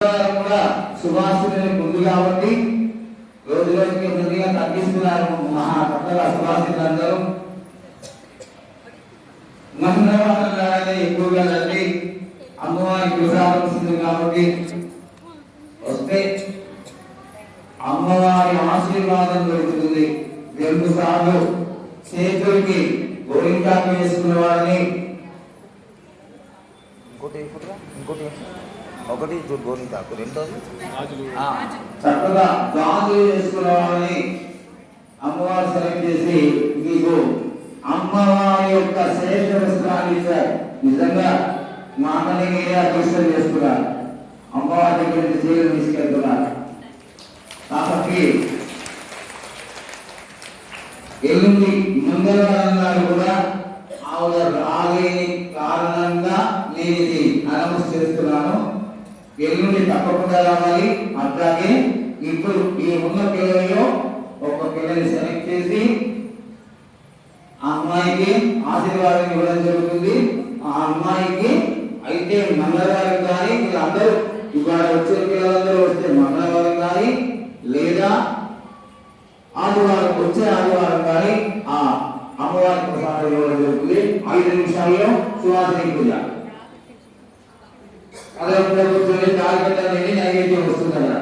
కూడా సువాసనలు ముందు కాబట్టి రోజు రోజుకి కొద్దిగా తగ్గిస్తున్నారు. మహా కొత్తగా సువాసనలందరూ మంగళవారం ఎక్కువగా రండి. అమ్మవారి ప్రసాదం వస్తుంది కాబట్టి వస్తే అమ్మవారి ఆశీర్వాదం దొరుకుతుంది. 2 సార్లు చేతులకి గోరింటాకు వేసుకున్న వారిని ఒకటి గోరింటాకు, రెండోది చక్కగా గాజులు వేసుకున్న వాళ్ళని అమ్మవారు సెలెక్ట్ చేసి మీకు అమ్మవారి యొక్క శ్రేష్ఠ వస్త్రాన్ని ఇచ్చారు. నిజంగా మాటని మీరే అదృష్టం చేస్తున్నారు. అమ్మవారి దగ్గర నుంచి చీరలు తీసుకెళ్తున్నారు. కాబట్టి ఎల్లుండి మంగళవారం నాడు కూడా ఆవిడ రాలేని కారణంగా నేను ఇది అనౌన్స్ చేస్తున్నాను. ఎల్లుండి తప్పకుండా రావాలి. అట్లాగే ఇప్పుడు ఈ ఉన్న పిల్లలలో ఒక పిల్లని సెలెక్ట్ చేసి ఆ అమ్మాయికి ఆశీర్వాదం ఇవ్వడం జరుగుతుంది. ఆ అమ్మాయికి అయితే మంగళవారం కానీ వీళ్ళందరూ ఇవాళ వచ్చే పిల్లలందరూ వస్తే మంగళవారం కానీ లేదా ఆదివారం వచ్చే ఆదివారం కానీ ఆ అమ్మవారి ప్రసాదం ఇవ్వడం జరుగుతుంది. 5 నిమిషాల్లో సువాసన పూజ అదే కూర్చొని 4 గంటల నైవేద్యం వస్తుంది కదా.